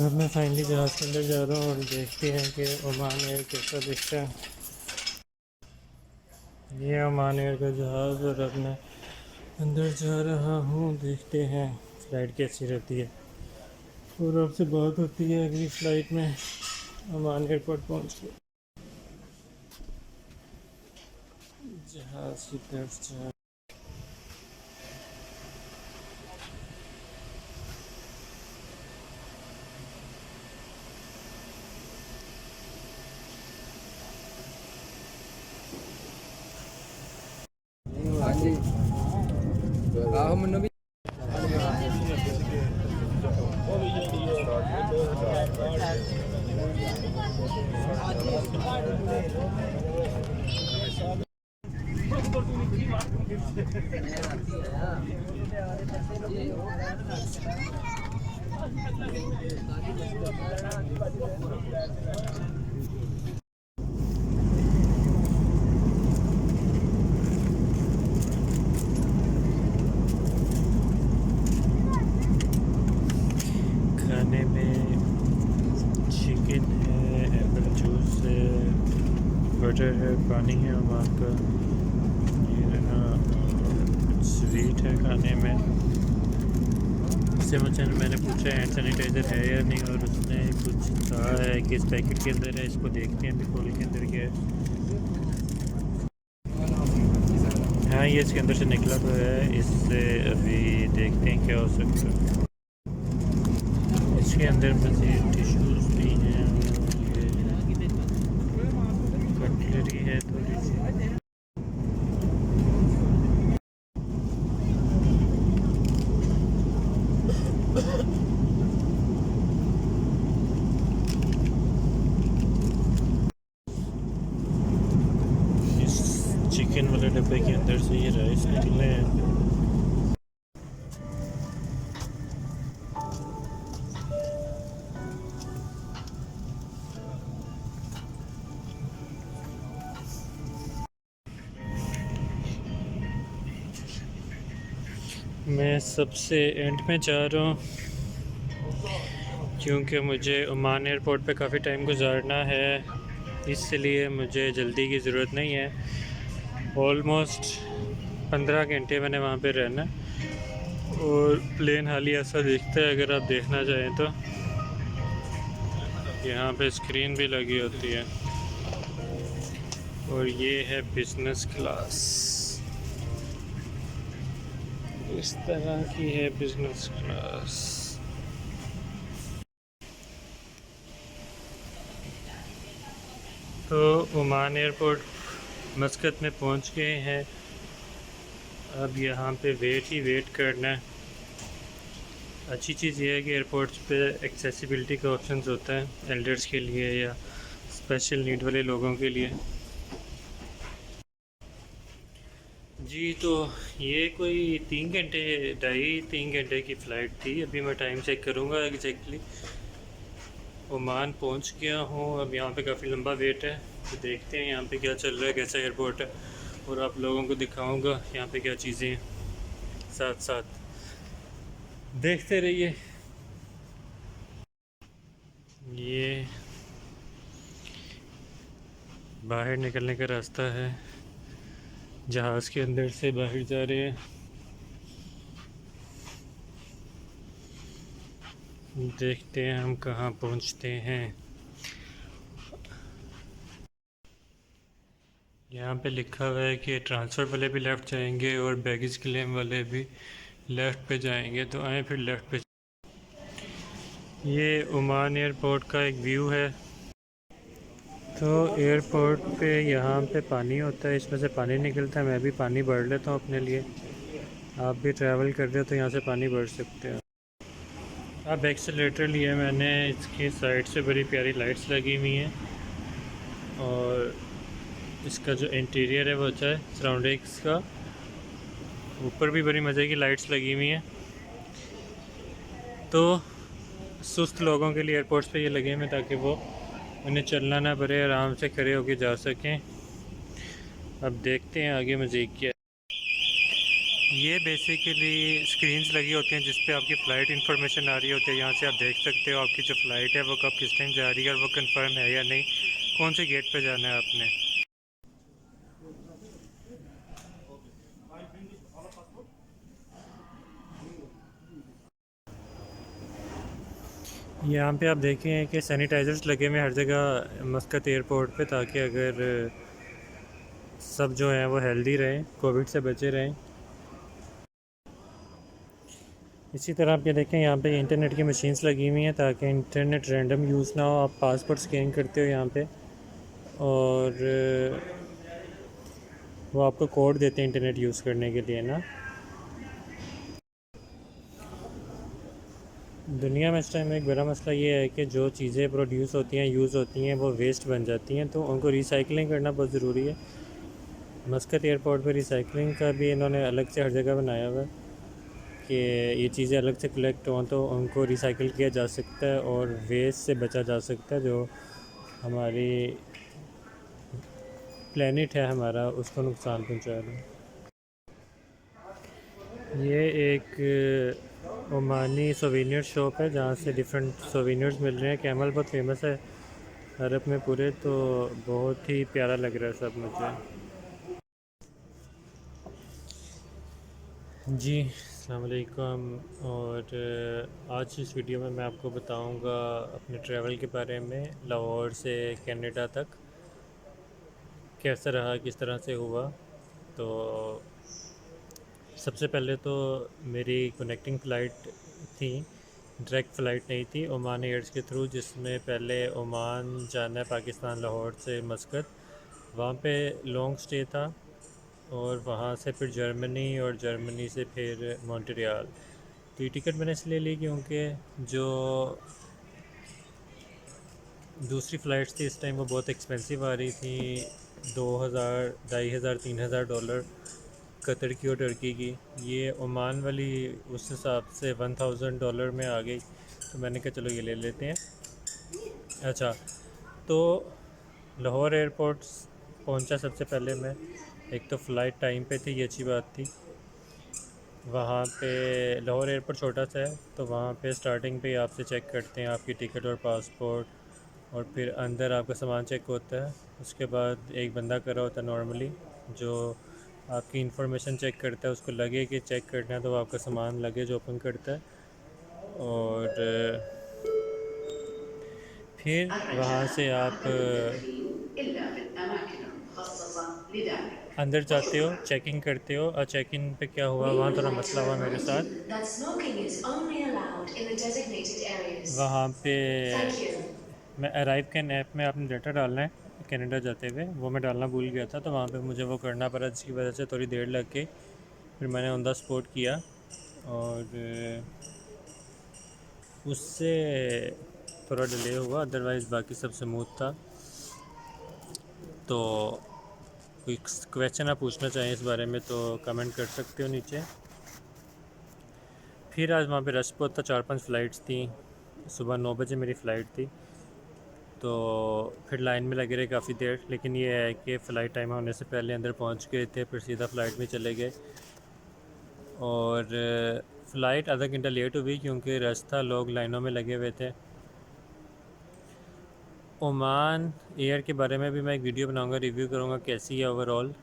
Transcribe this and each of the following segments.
अब मैं फाइनली जहाज़ के अंदर जा रहा हूँ और देखते हैं कि ओमान एयर कैसा दिखता है। ये ओमान एयर का जहाज़ और अब मैं अंदर जा रहा हूँ, देखते हैं फ़्लाइट कैसी रहती है और आपसे बात होती है अगली फ़्लाइट में ओमान एयरपोर्ट पहुँच के। जहाज़ की तरफ जा हाँ जी आहो मनु भी खाने में चिकन है, एप्पल जूस है, बटर है, पानी है ओमान का, ये रहा स्वीट है खाने में। उससे मैंने पूछा हैंड सैनिटाइज़र है या नहीं और उसने कुछ कहा है कि इस पैकेट के अंदर है, इसको देखते हैं अभी खोल के अंदर क्या है। हाँ ये इसके अंदर से निकला तो है, इससे अभी देखते हैं क्या हो सकता है। इसके अंदर मज़ीद टिश्यूज़ भी हैं और ये कटलरी है थोड़ी सी। इस चिकन वाले डब्बे के अंदर से ये राइस निकले हैं। मैं सबसे एंड में जा रहा हूँ क्योंकि मुझे ओमान एयरपोर्ट पे काफ़ी टाइम गुजारना है, इसलिए मुझे जल्दी की ज़रूरत नहीं है। ऑलमोस्ट 15 घंटे मैंने वहाँ पे रहना है और प्लेन हाल ही ऐसा दिखता है। अगर आप देखना चाहें तो यहाँ पे स्क्रीन भी लगी होती है और ये है बिज़नेस क्लास, इस तरह की है बिज़नेस क्लास। तो ओमान एयरपोर्ट मस्कत में पहुंच गए हैं, अब यहाँ पे वेट करना है। अच्छी चीज़ ये है कि एयरपोर्ट्स पे एक्सेसिबिलिटी का ऑप्शन होता है एल्डर्स के लिए या स्पेशल नीड वाले लोगों के लिए। जी तो ये कोई 3 घंटे की फ़्लाइट थी। अभी मैं टाइम चेक करूँगा एग्जैक्टली। ओमान पहुँच गया हूँ, अब यहाँ पे काफ़ी लंबा वेट है, तो देखते हैं यहाँ पे क्या चल रहा है, कैसा एयरपोर्ट है और आप लोगों को दिखाऊंगा यहाँ पे क्या चीज़ें हैं, साथ साथ देखते रहिए। ये बाहर निकलने का रास्ता है, जहाज़ के अंदर से बाहर जा रहे हैं। देखते हैं हम कहाँ पहुँचते हैं। यहाँ पे लिखा हुआ है कि ट्रांसफ़र वाले भी लेफ़्ट जाएंगे और बैगेज क्लेम वाले भी लेफ़्ट पे जाएंगे, तो आए फिर लेफ़्ट पे। ये ओमान एयरपोर्ट का एक व्यू है। तो एयरपोर्ट पे यहाँ पे पानी होता है, इसमें से पानी निकलता है। मैं भी पानी भर लेता हूँ अपने लिए, आप भी ट्रैवल कर रहे हो तो यहाँ से पानी भर सकते हैं। अब एक्सेलेरेटर लिया मैंने, इसकी साइड से बड़ी प्यारी लाइट्स लगी हुई हैं और इसका जो इंटीरियर है वो अच्छा है सराउंडिंग्स का। ऊपर भी बड़ी मज़े की लाइट्स लगी हुई हैं। तो सुस्त लोगों के लिए एयरपोर्ट्स पे ये लगे हुए हैं ताकि वो उन्हें चलना ना पड़े, आराम से खड़े होकर जा सकें। अब देखते हैं आगे मज़ीद क्या है। ये बेसिकली स्क्रीन्स लगी होती हैं जिस पे आपकी फ़्लाइट इन्फॉर्मेशन आ रही होती है। यहाँ से आप देख सकते हो आपकी जो फ़्लाइट है वो कब किस टाइम जा रही है और वो कंफर्म है या नहीं, कौन से गेट पे जाना है आपने। यहाँ पे आप देखें कि सैनिटाइज़र्स लगे हुए हैं हर जगह मस्कत एयरपोर्ट पे, ताकि अगर सब जो हैं वो हेल्दी रहें, कोविड से बचे रहें। इसी तरह आप ये देखें यहाँ पे इंटरनेट की मशीन्स लगी हुई हैं ताकि इंटरनेट रैंडम यूज़ ना हो। आप पासपोर्ट स्कैन करते हो यहाँ पे और वो आपको कोड देते हैं इंटरनेट यूज़ करने के लिए ना। दुनिया में इस टाइम एक बड़ा मसला ये है कि जो चीज़ें प्रोड्यूस होती हैं, यूज़ होती हैं, वो वेस्ट बन जाती हैं, तो उनको रिसाइकलिंग करना बहुत ज़रूरी है। मस्कत एयरपोर्ट पर रिसाइकलिंग का भी इन्होंने अलग से हर जगह बनाया हुआ है कि ये चीज़ें अलग से कलेक्ट हों तो उनको रिसाइकिल किया जा सकता है और वेस्ट से बचा जा सकता है। जो हमारी प्लेनेट है हमारा, उसको नुकसान पहुंचा रहा है। ये एक ओमानी सोवेनियर शॉप है जहाँ से डिफरेंट सोवेनियर्स मिल रहे हैं। कैमल बहुत फेमस है अरब में पूरे, तो बहुत ही प्यारा लग रहा है सब मुझे। जी अस्सलाम वालेकुम। और आज इस वीडियो में मैं आपको बताऊंगा अपने ट्रैवल के बारे में, लाहौर से कनाडा तक कैसा रहा, किस तरह से हुआ। तो सबसे पहले तो मेरी कनेक्टिंग फ़्लाइट थी, डायरेक्ट फ़्लाइट नहीं थी, ओमान एयर्स के थ्रू, जिसमें पहले ओमान जाना है पाकिस्तान लाहौर से मस्कत, वहाँ पे लॉन्ग स्टे था और वहाँ से फिर जर्मनी और जर्मनी से फिर मॉन्ट्रियल। तो ये टिकट मैंने इसलिए ली क्योंकि जो दूसरी फ़्लाइट्स थी इस टाइम वो बहुत एक्सपेंसिव आ रही थी, 2000, $2500, $3000 कतर की और टर्की की। ये ओमान वाली उस हिसाब से $1000 में आ गई, तो मैंने कहा चलो ये ले लेते हैं। अच्छा, तो लाहौर एयरपोर्ट पहुंचा सबसे पहले मैं। एक तो फ़्लाइट टाइम पे थी, ये अच्छी बात थी। वहाँ पे लाहौर एयरपोर्ट छोटा सा है, तो वहाँ पे स्टार्टिंग पे आपसे चेक करते हैं आपकी टिकट और पासपोर्ट, और फिर अंदर आपका सामान चेक होता है। उसके बाद एक बंदा कर रहा होता है नॉर्मली, जो आपकी इंफॉर्मेशन चेक करता है। उसको लगे कि चेक करना है तो वो आपका सामान लगेज ओपन करता है और फिर वहाँ से आप अंदर जाते हो, चेकिंग करते हो। और चेक इन पे क्या हुआ, वहाँ थोड़ा मसला हुआ मेरे साथ। वहाँ पे मैं अराइव कैन ऐप में आपने डाटा डालना है कनाडा जाते हुए, वो मैं डालना भूल गया था, तो वहाँ पे मुझे वो करना पड़ा, जिसकी वजह से थोड़ी देर लग गई। फिर मैंने ऑन द स्पॉट किया और उससे थोड़ा डिले हुआ, अदरवाइज़ बाकी सब स्मूथ था। तो कोई क्वेश्चन आप पूछना चाहें इस बारे में तो कमेंट कर सकते हो नीचे। फिर आज वहाँ पे रश बहुत था, 4-5 फ़्लाइट्स थी। सुबह 9 बजे मेरी फ़्लाइट थी, तो फिर लाइन में लगे रहे काफ़ी देर। लेकिन ये है कि फ़्लाइट टाइम होने से पहले अंदर पहुँच गए थे, फिर सीधा फ़्लाइट में चले गए। और फ़्लाइट आधा घंटा लेट हुई क्योंकि रश था, लोग लाइनों में लगे हुए थे। ओमान एयर के बारे में भी मैं एक वीडियो बनाऊंगा, रिव्यू करूंगा कैसी है ओवरऑल।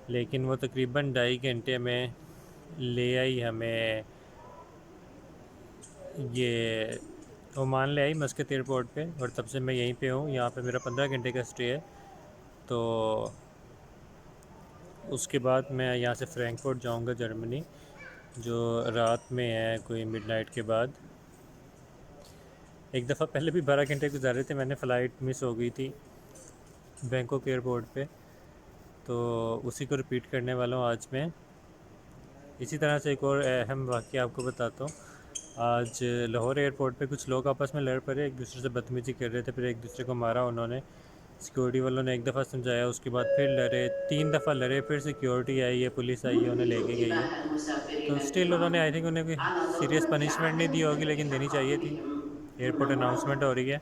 लेकिन वो तकरीबन 2.5 घंटे में ले आई हमें, ये ओमान ले आई मस्कत एयरपोर्ट पे, और तब से मैं यहीं पे हूँ। यहाँ पे मेरा 15 घंटे का स्टे है। तो उसके बाद मैं यहाँ से फ्रैंकफर्ट जाऊँगा जर्मनी, जो रात में है कोई मिडनाइट के बाद। एक दफ़ा पहले भी 12 घंटे गुजारे थे मैंने, फ़्लाइट मिस हो गई थी बैंकॉक एयरपोर्ट पे, तो उसी को रिपीट करने वाला हूँ आज मैं। इसी तरह से एक और अहम वाक़या आपको बताता हूँ। आज लाहौर एयरपोर्ट पे कुछ लोग आपस में लड़ पड़े, एक दूसरे से बदतमीज़ी कर रहे थे, फिर एक दूसरे को मारा उन्होंने। सिक्योरिटी वालों ने एक दफ़ा समझाया, उसके बाद फिर लड़े, 3 दफ़ा लड़े, फिर सिक्योरिटी आई है, पुलिस आई है, उन्हें लेके गई है। तो स्टिल उन्होंने, आई थिंक उन्हें कोई सीरियस पनिशमेंट नहीं दी होगी, लेकिन देनी चाहिए थी। एयरपोर्ट अनाउंसमेंट हो रही है।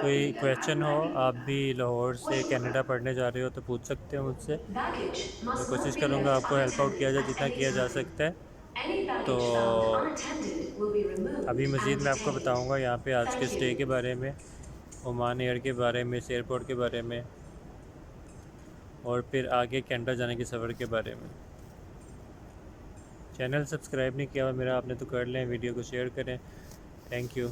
कोई क्वेश्चन हो, आप भी लाहौर से कनाडा पढ़ने जा रहे हो तो पूछ सकते हो मुझसे। Baggage मैं must कोशिश not be करूँगा left आपको हेल्प आउट unattended किया जाए at जितना any किया जा time. सकता है। Any तो baggage found unattended will be अभी removed and मज़ीद मैं आपको detained. बताऊँगा यहाँ पे आज के Thank स्टे you. के बारे में, ओमान एयर के बारे में, इस एयरपोर्ट के बारे में, और फिर आगे कनाडा जाने के सफ़र के बारे में। चैनल सब्सक्राइब नहीं किया हुआ मेरा आपने तो कर लें, वीडियो को शेयर करें। Thank you.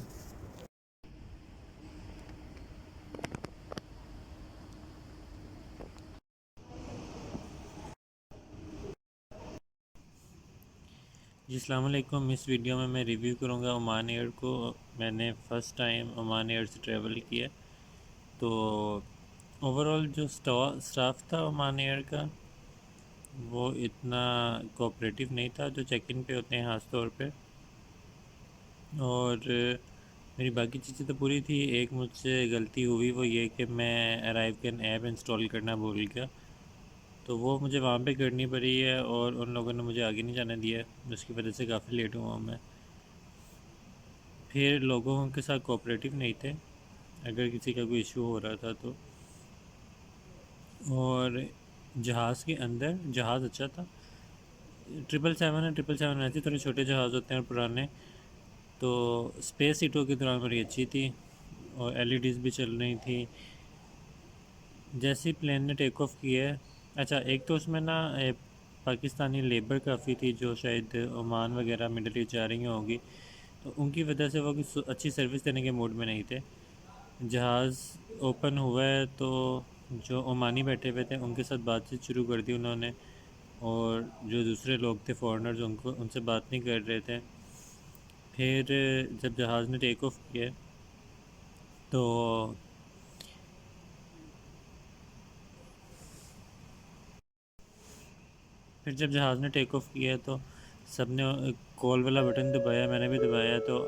जी अस्सलाम वालेकुम। इस वीडियो में मैं रिव्यू करूँगा ओमान एयर को। मैंने फ़र्स्ट टाइम ओमान एयर से ट्रैवल किया, तो ओवरऑल जो स्टाफ था ओमान एयर का वो इतना कोऑपरेटिव नहीं था जो चेक इन पे होते हैं ख़ास तौर पे। और मेरी बाकी चीज़ें तो पूरी थी। एक मुझसे गलती हुई, वो ये कि मैं अराइव कैन ऐप इंस्टॉल करना भूल गया, तो वो मुझे वहाँ पे करनी पड़ी है और उन लोगों ने मुझे आगे नहीं जाने दिया, जिसकी वजह से काफ़ी लेट हुआ मैं। फिर लोगों के साथ कोऑपरेटिव नहीं थे अगर किसी का कोई इशू हो रहा था तो। और जहाज़ के अंदर जहाज़ अच्छा था। 777 है, 777 ऐसे थोड़े छोटे जहाज़ होते हैं और पुराने, तो स्पेस सीटों के दौरान बड़ी अच्छी थी और एलईडीज़ भी चल रही थी। जैसे ही प्लेन ने टेक ऑफ किया है, अच्छा एक तो उसमें ना पाकिस्तानी लेबर काफ़ी थी जो शायद ओमान वगैरह मिडल ईस्ट जा रही होंगी, तो उनकी वजह से वो अच्छी सर्विस देने के मूड में नहीं थे। जहाज़ ओपन हुआ है तो जो ओमानी बैठे हुए थे उनके साथ बातचीत शुरू कर दी उन्होंने, और जो दूसरे लोग थे फॉरेनर्स उनको उनसे बात नहीं कर रहे थे। फिर जब जहाज़ ने टेक ऑफ किया तो फिर जब जहाज़ ने टेक ऑफ किया तो सब ने कॉल वाला बटन दबाया, मैंने भी दबाया, तो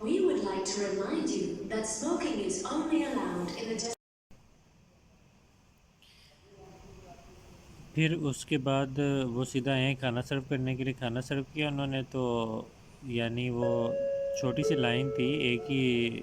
We would like to remind you that smoking is only allowed in the फिर उसके बाद वो सीधा आए खाना सर्व करने के लिए, खाना सर्व किया उन्होंने, तो यानी वो छोटी सी लाइन थी, एक ही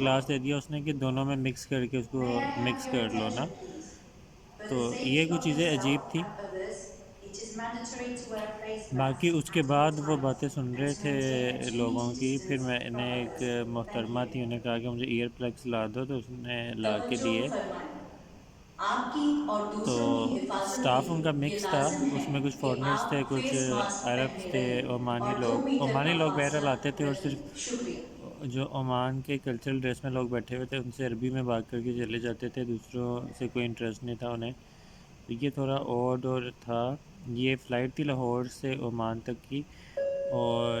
ग्लास दे दिया उसने कि दोनों में मिक्स करके उसको May I have mix your कर लो ना। attention, please? For तो the ये safety कुछ of चीज़ें yourself अजीब थी। and others, it is mandatory to wear face बाकी masks उसके at all बाद वो बातें times सुन and रहे to maintain a थे 2 meter लोगों की, फिर distance मैंने from एक others. Thank मोहतरमा you. थी, उन्हें कहा कि मुझे ईयर प्लग्स ला दो, तो उसने ला के तवज्जो दिए। फरमाएं, आपकी और तो दूसरों की हिफाजत के स्टाफ लिए उनका ये मिक्स था, लाजिम है उसमें कुछ कि फॉरेनर्स थे, आप कुछ फेस मास्क अरब्स पहने थे, रहें ओमानी और 2 लोग, मीटर ओमानी का लोग बहरहाल फासला आते थे, और रखें. सिर्फ शुक्रिया. जो ओमान के कल्चरल ड्रेस में लोग बैठे हुए थे उनसे अरबी में बात करके चले जाते थे, दूसरों से कोई इंटरेस्ट नहीं था उन्हें। तो ये थोड़ा ऑड और था। ये फ़्लाइट थी लाहौर से ओमान तक की, और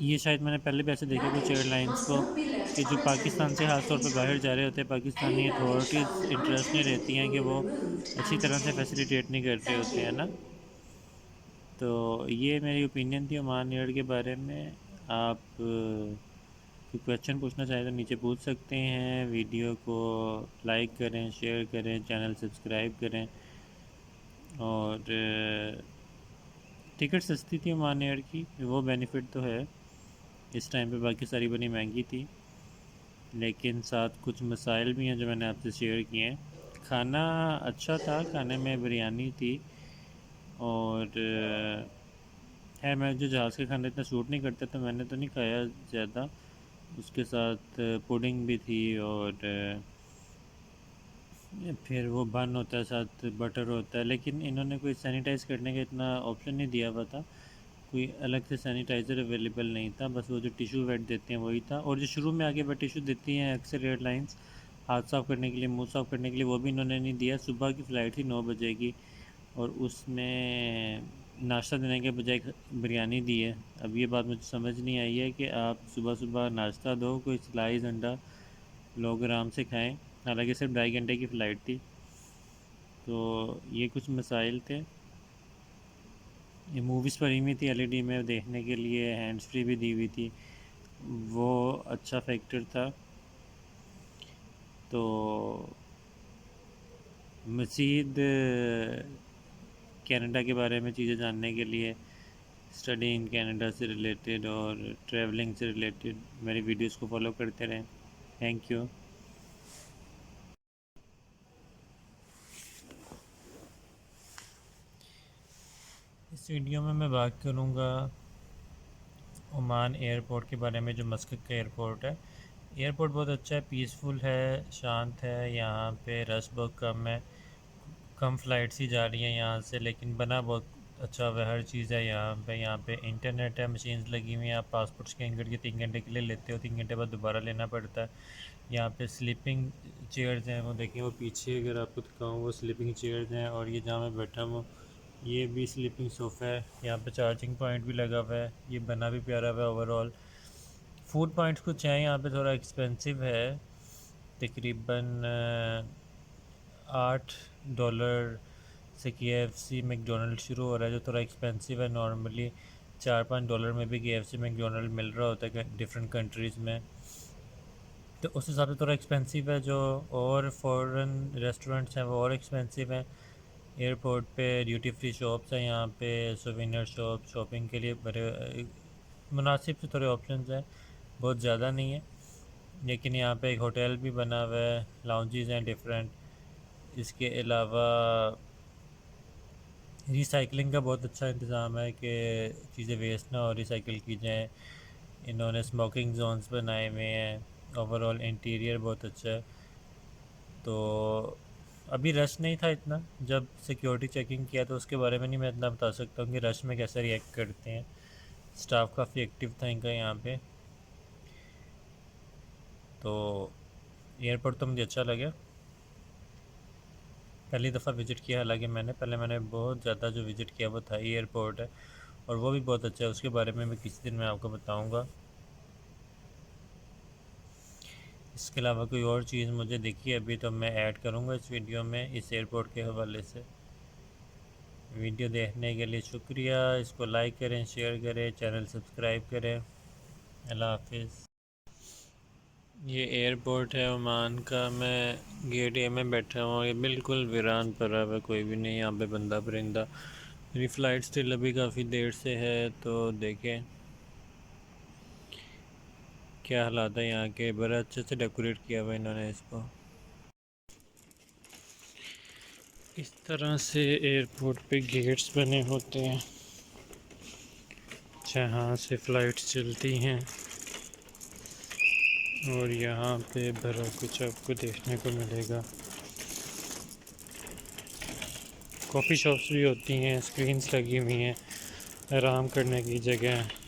ये शायद मैंने पहले भी ऐसे देखा कुछ Baggage एयरलाइंस must को, not be left कि जो पाकिस्तान unattended से at ख़ास तौर any पे बाहर time. जा रहे होते हैं, Pakistani Any baggage authorities found interest नहीं unattended रहती हैं कि will be वो removed अच्छी and तरह से detained. फैसिलिटेट नहीं कर रहे Thank होते हैं you. ना। तो ये मेरी ओपिनियन थी ओमान एयर के बारे में। आप कोई क्वेश्चन पूछना चाहें तो नीचे पूछ सकते हैं। वीडियो को लाइक करें, शेयर करें, चैनल सब्सक्राइब करें। और टिकट सस्ती थी ओमान एयर की, वो बेनिफिट तो है इस टाइम पे, बाकी सारी बड़ी महंगी थी, लेकिन साथ कुछ मसाइल भी हैं जो मैंने आपसे शेयर किए हैं। खाना अच्छा था, खाने में बिरयानी थी, और है मैं जो जहाज़ का खाना इतना सूट नहीं करता तो मैंने तो नहीं खाया ज़्यादा। उसके साथ पुडिंग भी थी, और फिर वो बन होता है, साथ बटर होता है, लेकिन इन्होंने कोई सैनिटाइज़ करने का इतना ऑप्शन नहीं दिया हुआ था। कोई अलग से सैनिटाइज़र अवेलेबल नहीं था, बस वो जो टिशू वेट देते हैं वही था। और जो शुरू में आगे वो टिशू देती हैं अक्सर एयरलाइंस हाथ साफ़ करने के लिए, मुंह साफ़ करने के लिए, वो भी इन्होंने नहीं दिया। सुबह की फ़्लाइट थी 9 बजे की, और उसमें नाश्ता देने के बजाय बिरयानी दी है। अब ये बात मुझे समझ नहीं आई है कि आप सुबह सुबह नाश्ता दो, कोई स्लाइस अंडा, लोग आराम से खाएं। हालांकि सिर्फ 2.5 घंटे की फ़्लाइट थी। तो ये कुछ मसाइल थे। ये मूवीज़ पड़ी हुई थी एलईडी में देखने के लिए, हैंड्स फ्री भी दी हुई थी, वो अच्छा फैक्टर था। तो मज़ीद कनाडा के बारे में चीज़ें जानने के लिए, स्टडी इन कनाडा से रिलेटेड और ट्रैवलिंग से रिलेटेड मेरी वीडियोस को फॉलो करते रहें। Thank you. इस वीडियो में मैं बात करूँगा ओमान एयरपोर्ट के बारे में, जो मस्कत का एयरपोर्ट है। एयरपोर्ट बहुत अच्छा है, पीसफुल है, शांत है। यहाँ पे रश बहुत कम है, कम फ़्लाइट्स ही जा रही हैं यहाँ से, लेकिन बना बहुत अच्छा हुआ है। हर चीज़ है यहाँ पे इंटरनेट है, मशीन्स लगी हुई हैं। आप पासपोर्ट स्कैन करके 3 घंटे के लिए लेते हो, 3 घंटे बाद दोबारा लेना पड़ता है। यहाँ पे स्लीपिंग चेयर्स हैं, वो देखिए वो पीछे अगर आपको दिखाऊँ, वो स्लीपिंग चेयर्स हैं। और ये जहाँ मैं बैठा हूँ ये भी स्लीपिंग सोफ़ा है। यहाँ पे चार्जिंग पॉइंट भी लगा हुआ है, ये बना भी प्यारा हुआ है ओवरऑल। फूड पॉइंट्स कुछ हैं यहाँ पे, थोड़ा एक्सपेंसिव है, तकरीबन $8 से KFC मैकडोनल्ड शुरू हो रहा है, जो थोड़ा एक्सपेंसिव है। नॉर्मली $4-5 में भी KFC मैकडोनल्ड मिल रहा होता है डिफरेंट कंट्रीज़ में, तो उस हिसाब से थोड़ा एक्सपेंसिव है। जो और फॉरेन रेस्टोरेंट्स हैं वो और एक्सपेंसिव हैं। एयरपोर्ट पे ड्यूटी फ्री शॉप्स हैं, यहाँ पे सोवेनियर शॉप, शॉपिंग के लिए बड़े मुनासिब से थोड़े ऑप्शंस हैं, बहुत ज़्यादा नहीं है। लेकिन यहाँ पे एक होटल भी बना हुआ है, लाउंजेस हैं डिफरेंट। इसके अलावा रिसाइकलिंग का बहुत अच्छा इंतज़ाम है कि चीज़ें वेस्ट ना हो, रिसाइकिल की जाएँ। इन्होंने स्मोकिंग जोन्स बनाए हुए हैं। ओवरऑल इंटीरियर बहुत अच्छा है। तो अभी रश नहीं था इतना, जब सिक्योरिटी चेकिंग किया तो उसके बारे में नहीं मैं इतना बता सकता हूँ कि रश में कैसे रिएक्ट करते हैं। स्टाफ काफ़ी एक्टिव था इनका यहाँ पे। तो एयरपोर्ट तो मुझे अच्छा लगा, पहली दफ़ा विज़िट किया। हालांकि मैंने बहुत ज़्यादा जो विज़िट किया वो था एयरपोर्ट है, और वो भी बहुत अच्छा है। उसके बारे में मैं किसी दिन मैं आपको बताऊँगा। इसके अलावा कोई और चीज़ मुझे देखी अभी तो मैं ऐड करूँगा इस वीडियो में, इस एयरपोर्ट के हवाले से। वीडियो देखने के लिए शुक्रिया। इसको लाइक करें, शेयर करें, चैनल सब्सक्राइब करें। अल्लाह हाफिज़। ये एयरपोर्ट है ओमान का। मैं गेट ए में बैठा हूँ, ये बिल्कुल वीरान पड़ा हुआ है, कोई भी नहीं यहाँ पे बंदा परिंदा। मेरी फ़्लाइट स्टिल अभी काफ़ी देर से है, तो देखें क्या हालात है यहाँ के। बड़ा अच्छे से डेकोरेट किया हुआ इन्होंने इसको। इस तरह से एयरपोर्ट पे गेट्स बने होते हैं जहाँ से फ़्लाइट्स चलती हैं, और यहाँ पे बड़ा कुछ आपको देखने को मिलेगा। कॉफ़ी शॉप्स भी होती हैं, स्क्रीन्स लगी हुई हैं, आराम करने की जगह है।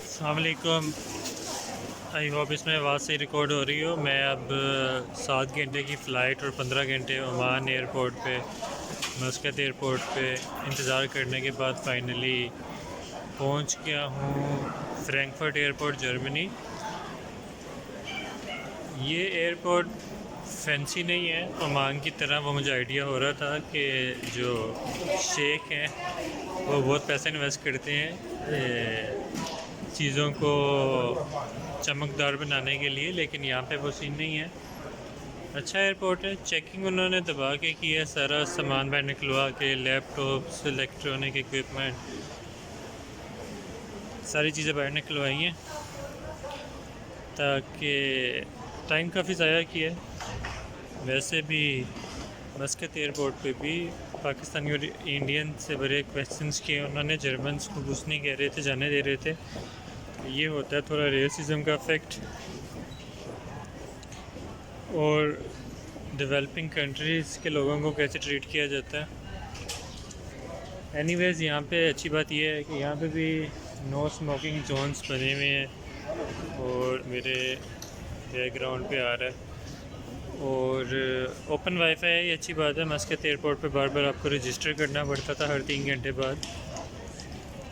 अस्सलाम वालेकुम। आई होप इसमें आवाज़ से रिकॉर्ड हो रही हो। मैं अब 7 घंटे की फ़्लाइट और 15 घंटे ओमान एयरपोर्ट पे, मस्कत एयरपोर्ट पे इंतज़ार करने के बाद फ़ाइनली पहुंच गया हूँ फ्रैंकफर्ट एयरपोर्ट, जर्मनी। ये एयरपोर्ट फैंसी नहीं है ओमान की तरह। वो मुझे आइडिया हो रहा था कि जो शेख हैं वो बहुत पैसे इन्वेस्ट करते हैं चीज़ों को चमकदार बनाने के लिए, लेकिन यहाँ पे वो सीन नहीं है। अच्छा एयरपोर्ट है। चेकिंग उन्होंने दबा के की है, सारा सामान बाहर निकलवा के, लैपटॉप्स, इलेक्ट्रॉनिक इक्विपमेंट, सारी चीज़ें बाहर निकलवाई हैं ताकि टाइम काफ़ी ज़ाया किया है। वैसे भी मस्कत एयरपोर्ट पे भी पाकिस्तानी और इंडियन से बड़े क्वेश्चंस किए उन्होंने। जर्मन्स को घुस नहीं कह रहे थे, जाने दे रहे थे। ये होता है थोड़ा रेसिज्म का इफेक्ट। और डेवलपिंग कंट्रीज़ के लोगों को कैसे ट्रीट किया जाता है। एनीवेज़ यहाँ पे अच्छी बात यह है कि यहाँ पे भी नो स्मोकिंग जोन्स बने हुए हैं और मेरे बैकग्राउंड पे आ रहा है और ओपन वाईफाई है, ये अच्छी बात है। मस्कत एयरपोर्ट पे बार बार आपको रजिस्टर करना पड़ता था हर 3 घंटे बाद।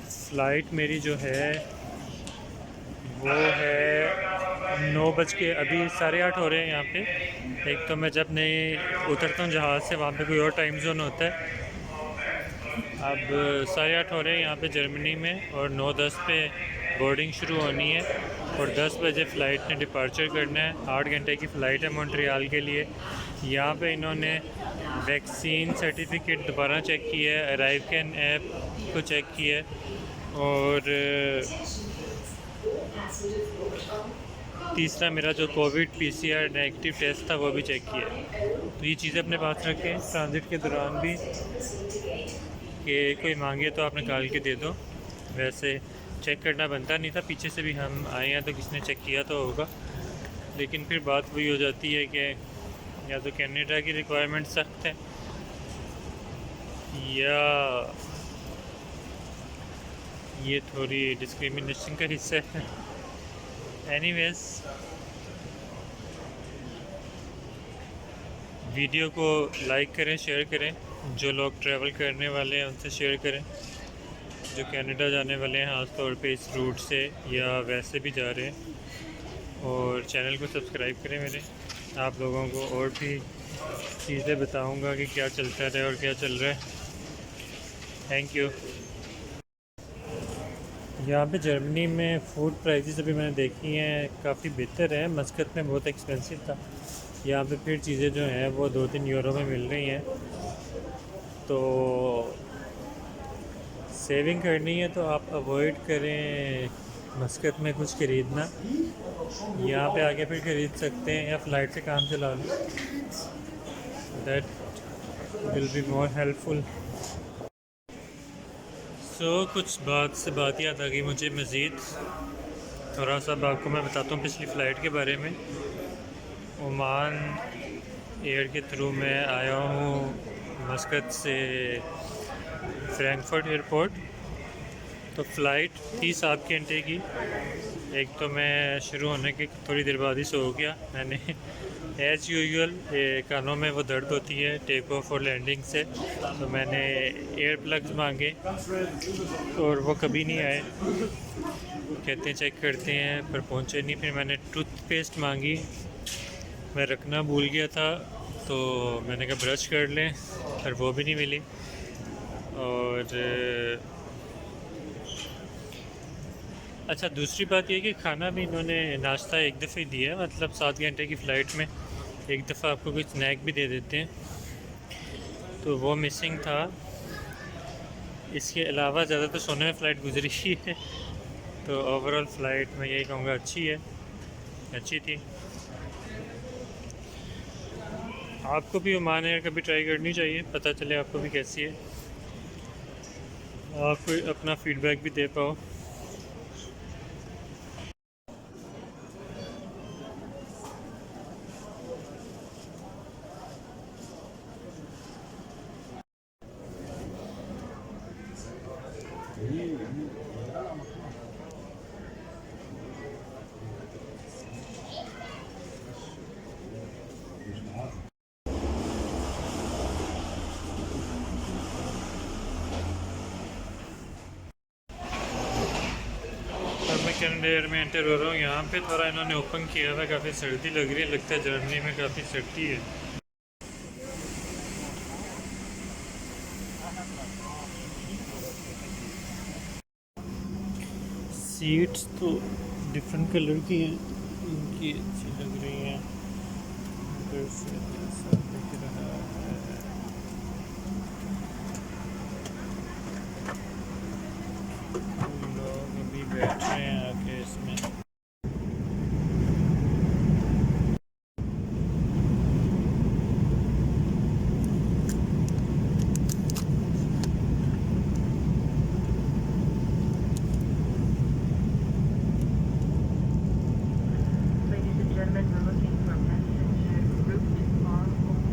फ़्लाइट मेरी जो है वो है 9 बज के, अभी 8:30 हो रहे हैं यहाँ पे। एक तो मैं जब नहीं उतरता हूँ जहाज़ से, वहाँ पे कोई और टाइम जोन होता है। अब 8:30 हो रहे हैं यहाँ पे जर्मनी में और 9:10 पे बोर्डिंग शुरू होनी है और 10 बजे फ़्लाइट ने डिपार्चर करना है। 8 घंटे की फ़्लाइट है मॉन्ट्रियल के लिए। यहाँ पे इन्होंने वैक्सीन सर्टिफिकेट दोबारा चेक किया है, अराइवकैन ऐप को चेक किया है और तीसरा मेरा जो कोविड PCR नेगेटिव टेस्ट था वो भी चेक किया है। तो ये चीज़ें अपने पास रखें ट्रांजिट के दौरान भी, कि कोई मांगे तो आप निकाल के दे दो। वैसे चेक करना बनता नहीं था, पीछे से भी हम आए हैं तो किसने चेक किया तो होगा, लेकिन फिर बात वही हो जाती है कि या तो कनाडा की रिक्वायरमेंट सख्त है या ये थोड़ी डिस्क्रिमिनेशन का हिस्सा है। एनीवेज़ वीडियो को लाइक करें, शेयर करें। जो लोग ट्रैवल करने वाले हैं उनसे शेयर करें, जो कनाडा जाने वाले हैं ख़ास तौर पे इस रूट से या वैसे भी जा रहे हैं। और चैनल को सब्सक्राइब करें मेरे। आप लोगों को और भी चीज़ें बताऊंगा कि क्या चलता है और क्या चल रहा है। Thank you. यहाँ पे जर्मनी में फ़ूड प्राइसेस अभी मैंने देखी हैं काफ़ी बेहतर है। मस्कत में बहुत एक्सपेंसिव था, यहाँ पे फिर चीज़ें जो हैं वो 2-3 यूरो में मिल रही हैं। तो सेविंग करनी है तो आप अवॉइड करें मस्कत में कुछ ख़रीदना, यहाँ पे आके फिर ख़रीद सकते हैं या फ़्लाइट से काम चला लो, that will be more helpful. So कुछ बात से बात याद आ गई मुझे मज़ीद, थोड़ा सा आपको मैं बताता हूँ पिछली फ़्लाइट के बारे में। ओमान एयर के थ्रू मैं आया हूँ मस्कत से फ्रैंकफर्ट एयरपोर्ट। तो फ़्लाइट थी 7 घंटे की। एक तो मैं शुरू होने के थोड़ी देर बाद ही सो गया। मैंने एज़ यूजुअल कानों में वो दर्द होती है टेक ऑफ और लैंडिंग से, तो मैंने एयर प्लग्स मांगे और वो कभी नहीं आए। कहते हैं चेक करते हैं पर पहुँचे नहीं। फिर मैंने टूथपेस्ट मांगी, मैं रखना भूल गया था, तो मैंने कहा ब्रश कर लें, पर वो भी नहीं मिली। और अच्छा दूसरी बात यह कि खाना भी इन्होंने नाश्ता एक दफ़े ही दिया है, मतलब 7 घंटे की फ़्लाइट में एक दफ़ा आपको कुछ स्नैक भी दे देते हैं, तो वो मिसिंग था। इसके अलावा ज़्यादा तो सोने में फ़्लाइट गुजरी ही है। तो ओवरऑल फ़्लाइट मैं यही कहूँगा अच्छी थी। आपको भी ओमान एयर कभी ट्राई करनी चाहिए, पता चले आपको भी कैसी है, आप अपना फ़ीडबैक भी दे पाओ। मैं कनाडा एयर में एंटर हो रहा हूँ। यहाँ पे थोड़ा इन्होंने ओपन किया हुआ है, काफ़ी सर्दी लग रही है, लगता है जर्मनी में काफ़ी सर्दी है। सीट्स तो डिफरेंट कलर की हैं, इनकी अच्छी लग रही हैं। उधर से ऐसा दिख रहा है। लोग अभी बैठ रहे हैं आके इसमें। Ladies and gentlemen, we're looking for a passenger group to Hong Kong.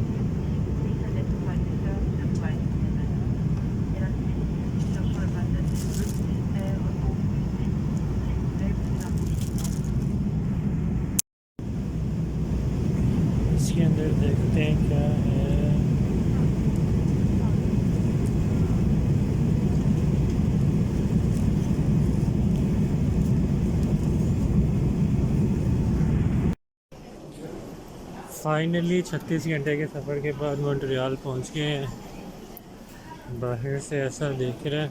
Finally 36 घंटे के सफ़र के बाद मॉन्ट्रियल पहुंच गए हैं। बाहर से ऐसा दिख रहा है।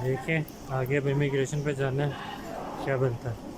देखें आगे अब इमिग्रेशन पे जाना है, क्या बनता है।